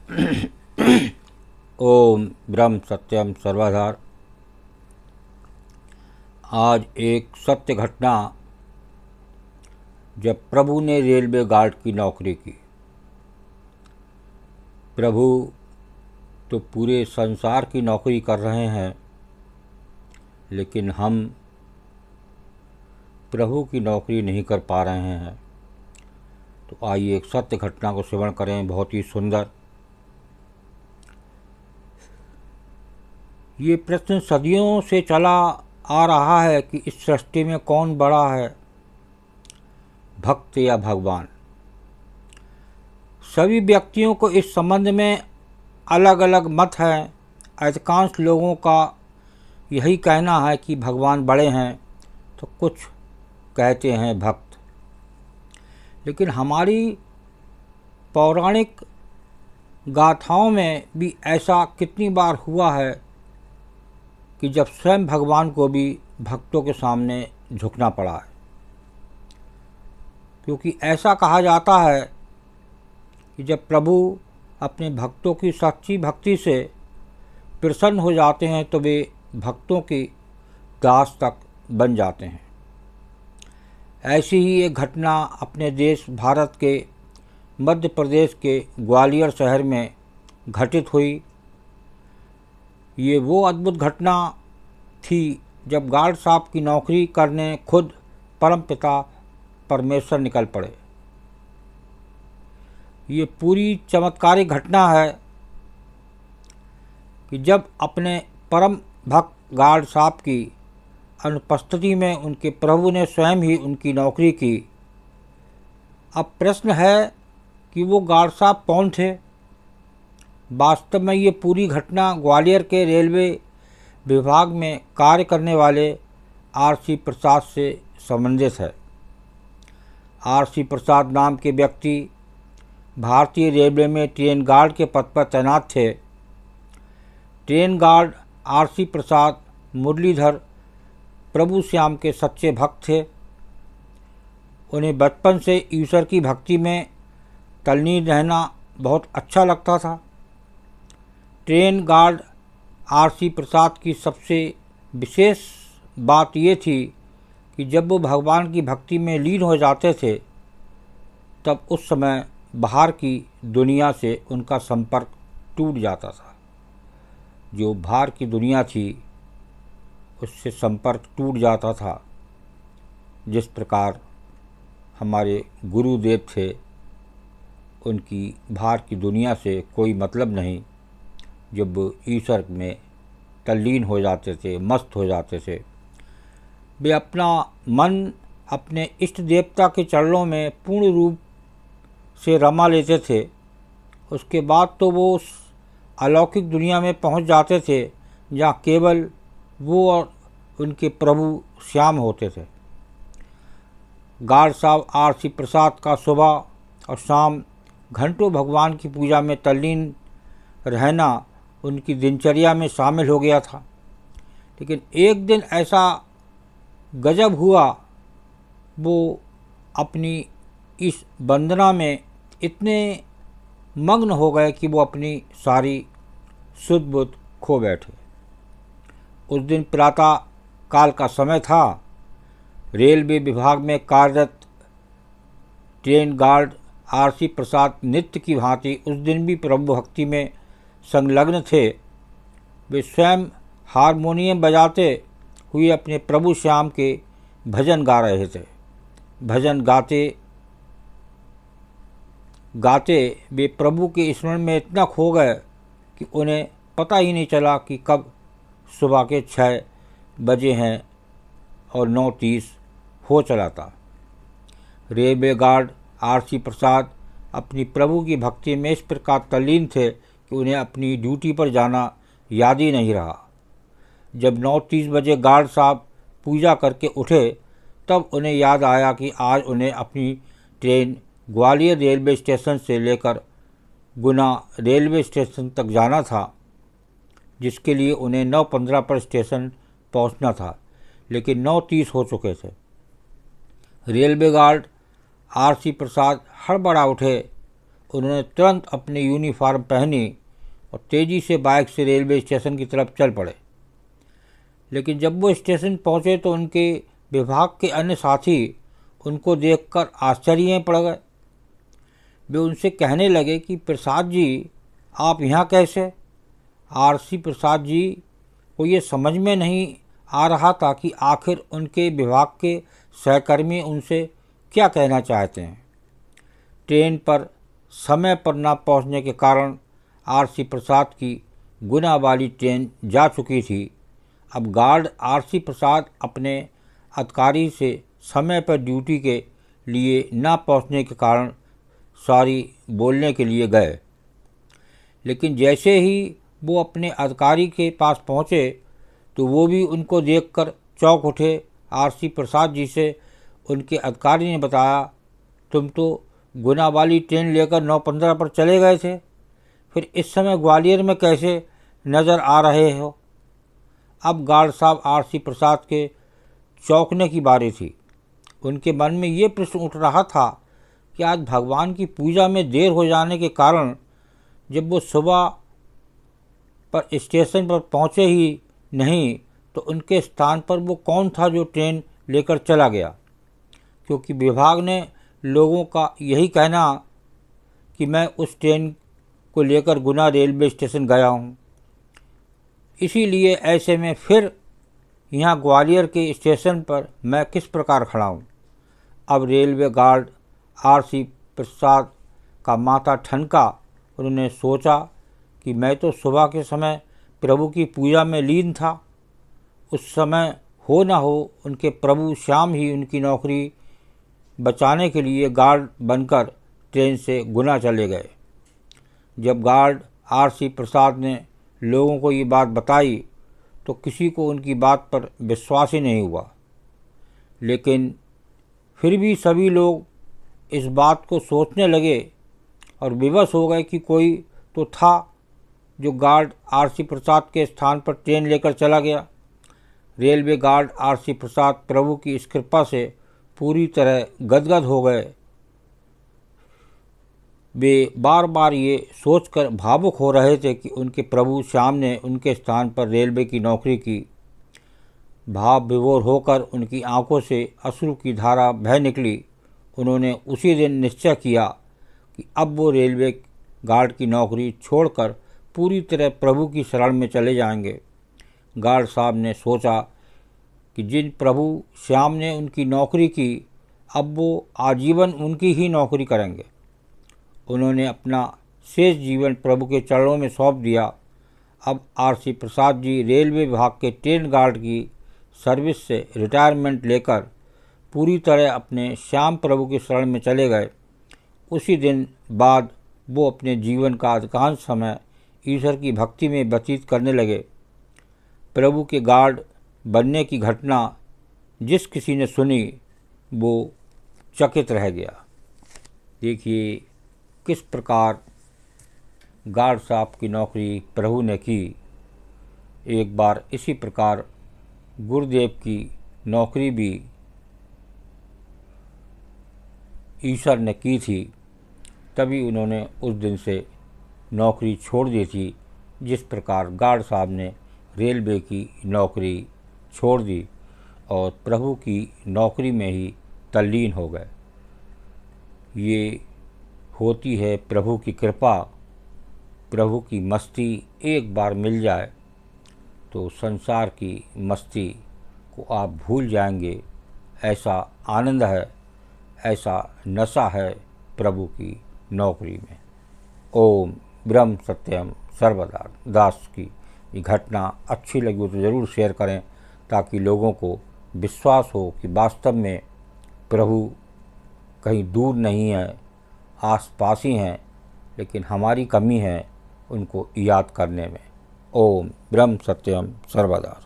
ओम ब्रह्म सत्यम सर्वधार। आज एक सत्य घटना, जब प्रभु ने रेलवे गार्ड की नौकरी की। प्रभु तो पूरे संसार की नौकरी कर रहे हैं, लेकिन हम प्रभु की नौकरी नहीं कर पा रहे हैं। तो आइए एक सत्य घटना को श्रवण करें, बहुत ही सुंदर। ये प्रश्न सदियों से चला आ रहा है कि इस सृष्टि में कौन बड़ा है, भक्त या भगवान। सभी व्यक्तियों को इस संबंध में अलग अलग मत हैं। अधिकांश लोगों का यही कहना है कि भगवान बड़े हैं, तो कुछ कहते हैं भक्त। लेकिन हमारी पौराणिक गाथाओं में भी ऐसा कितनी बार हुआ है कि जब स्वयं भगवान को भी भक्तों के सामने झुकना पड़ा है। क्योंकि ऐसा कहा जाता है कि जब प्रभु अपने भक्तों की सच्ची भक्ति से प्रसन्न हो जाते हैं तो वे भक्तों की दास तक बन जाते हैं। ऐसी ही एक घटना अपने देश भारत के मध्य प्रदेश के ग्वालियर शहर में घटित हुई। ये वो अद्भुत घटना थी जब गार्ड साहब की नौकरी करने खुद परमपिता परमेश्वर निकल पड़े। ये पूरी चमत्कारिक घटना है कि जब अपने परम भक्त गार्ड साहब की अनुपस्थिति में उनके प्रभु ने स्वयं ही उनकी नौकरी की। अब प्रश्न है कि वो गार्ड साहब कौन थे। वास्तव में ये पूरी घटना ग्वालियर के रेलवे विभाग में कार्य करने वाले आर.सी. प्रसाद से संबंधित है। आर.सी. प्रसाद नाम के व्यक्ति भारतीय रेलवे में ट्रेन गार्ड के पद पर तैनात थे। Train guard R C. Prasad Muralidhar Prabhu Shyam के सच्चे भक्त थे। उन्हें बचपन से ईश्वर की भक्ति में तल्लीन रहना बहुत अच्छा लगता था। Train guard R C. प्रसाद की सबसे विशेष बात ये थी कि जब वो भगवान की भक्ति में लीन हो जाते थे, तब उस समय बाहर की दुनिया से उनका संपर्क टूट जाता था। जो बाहर की दुनिया थी उससे संपर्क टूट जाता था। जिस प्रकार हमारे गुरुदेव थे, उनकी बाहर की दुनिया से कोई मतलब नहीं। जब ईश्वर में तल्लीन हो जाते थे, मस्त हो जाते थे, वे अपना मन अपने इष्ट देवता के चरणों में पूर्ण रूप से रमा लेते थे। उसके बाद तो वो उस अलौकिक दुनिया में पहुंच जाते थे जहाँ केवल वो और उनके प्रभु श्याम होते थे। गार्ड साहब आर.सी. प्रसाद का सुबह और शाम घंटों भगवान की पूजा में तल्लीन रहना उनकी दिनचर्या में शामिल हो गया था। लेकिन एक दिन ऐसा गजब हुआ, वो अपनी इस वंदना में इतने मग्न हो गए कि वो अपनी सारी सुध बुध खो बैठे। उस दिन प्रातः काल का समय था। रेलवे विभाग में कार्यरत ट्रेन गार्ड आर.सी. प्रसाद नित्य की भांति उस दिन भी प्रभु भक्ति में संलग्न थे। वे स्वयं हारमोनियम बजाते हुए अपने प्रभु श्याम के भजन गा रहे थे। भजन गाते गाते वे प्रभु के स्मरण में इतना खो गए कि उन्हें पता ही नहीं चला कि कब सुबह के 6 बजे हैं और 9:30 हो चला था। Railway guard R C. प्रसाद अपनी प्रभु की भक्ति में इस प्रकार तल्लीन थे कि उन्हें अपनी ड्यूटी पर जाना याद ही नहीं रहा। जब 9:30 बजे गार्ड साहब पूजा करके उठे, तब उन्हें याद आया कि आज उन्हें अपनी ट्रेन ग्वालियर रेलवे स्टेशन से लेकर गुना रेलवे स्टेशन तक जाना था, जिसके लिए उन्हें 9:15 पर स्टेशन पहुंचना था। लेकिन 9:30 हो चुके थे। Railway guard R C. प्रसाद हड़बड़ा उठे उन्होंने तुरंत अपनी यूनिफॉर्म पहनी और तेज़ी से बाइक से रेलवे स्टेशन की तरफ चल पड़े। लेकिन जब वो स्टेशन पहुंचे तो उनके विभाग के अन्य साथी उनको देखकर आश्चर्य में पड़ गए। वे उनसे कहने लगे कि प्रसाद जी, आप यहाँ कैसे? आरसी प्रसाद जी को ये समझ में नहीं आ रहा था कि आखिर उनके विभाग के सहकर्मी उनसे क्या कहना चाहते हैं। ट्रेन पर समय पर न पहुंचने के कारण आरसी प्रसाद की गुना वाली ट्रेन जा चुकी थी। अब गार्ड आरसी प्रसाद अपने अधिकारी से समय पर ड्यूटी के लिए न पहुंचने के कारण सॉरी बोलने के लिए गए। लेकिन जैसे ही वो अपने अधिकारी के पास पहुंचे तो वो भी उनको देखकर चौंक उठे। आरसी प्रसाद जी से उनके अधिकारी ने बताया, तुम तो गुना वाली ट्रेन लेकर 9:15 पर चले गए थे, फिर इस समय ग्वालियर में कैसे नज़र आ रहे हो? अब गार्ड साहब आरसी प्रसाद के चौंकने की बारी थी। उनके मन में ये प्रश्न उठ रहा था कि आज भगवान की पूजा में देर हो जाने के कारण जब वो सुबह पर स्टेशन पर पहुँचे ही नहीं तो उनके स्थान पर वो कौन था जो ट्रेन लेकर चला गया, क्योंकि विभाग ने लोगों का यही कहना कि मैं उस ट्रेन को लेकर गुना रेलवे स्टेशन गया हूँ। इसीलिए ऐसे में फिर यहाँ ग्वालियर के स्टेशन पर मैं किस प्रकार खड़ा हूँ। अब रेलवे गार्ड आरसी प्रसाद का माथा ठनका। उन्होंने सोचा कि मैं तो सुबह के समय प्रभु की पूजा में लीन था। उस समय हो न हो उनके प्रभु श्याम ही उनकी नौकरी बचाने के लिए गार्ड बनकर ट्रेन से गुना चले गए। जब गार्ड आरसी प्रसाद ने लोगों को ये बात बताई तो किसी को उनकी बात पर विश्वास ही नहीं हुआ। लेकिन फिर भी सभी लोग इस बात को सोचने लगे और विवश हो गए कि कोई तो था जो गार्ड आरसी प्रसाद के स्थान पर ट्रेन लेकर चला गया। रेलवे गार्ड आरसी प्रसाद प्रभु की इस कृपा से पूरी तरह गदगद हो गए। वे बार बार ये सोचकर भावुक हो रहे थे कि उनके प्रभु श्याम ने उनके स्थान पर रेलवे की नौकरी की। भाव विभोर होकर उनकी आंखों से अश्रु की धारा बह निकली। उन्होंने उसी दिन निश्चय किया कि अब वो रेलवे गार्ड की नौकरी छोड़कर पूरी तरह प्रभु की शरण में चले जाएंगे। गार्ड साहब ने सोचा कि जिन प्रभु श्याम ने उनकी नौकरी की, अब वो आजीवन उनकी ही नौकरी करेंगे। उन्होंने अपना शेष जीवन प्रभु के चरणों में सौंप दिया। अब आरसी प्रसाद जी रेलवे विभाग के ट्रेन गार्ड की सर्विस से रिटायरमेंट लेकर पूरी तरह अपने श्याम प्रभु की शरण में चले गए। उसी दिन बाद वो अपने जीवन का अधिकांश समय ईश्वर की भक्ति में व्यतीत करने लगे। प्रभु के गार्ड बनने की घटना जिस किसी ने सुनी वो चकित रह गया। देखिए किस प्रकार गार्ड साहब की नौकरी प्रभु ने की। एक बार इसी प्रकार गुरुदेव की नौकरी भी ईश्वर ने की थी, तभी उन्होंने उस दिन से नौकरी छोड़ दी थी। जिस प्रकार गार्ड साहब ने रेलवे की नौकरी छोड़ दी और प्रभु की नौकरी में ही तल्लीन हो गए। ये होती है प्रभु की कृपा। प्रभु की मस्ती एक बार मिल जाए तो संसार की मस्ती को आप भूल जाएंगे। ऐसा आनंद है, ऐसा नशा है प्रभु की नौकरी में। ओम ब्रह्म सत्यम सर्वदा दास की ये घटना अच्छी लगी हो तो ज़रूर शेयर करें, ताकि लोगों को विश्वास हो कि वास्तव में प्रभु कहीं दूर नहीं है, आस पास ही हैं, लेकिन हमारी कमी है उनको याद करने में। ओम ब्रह्म सत्यम सर्वदा।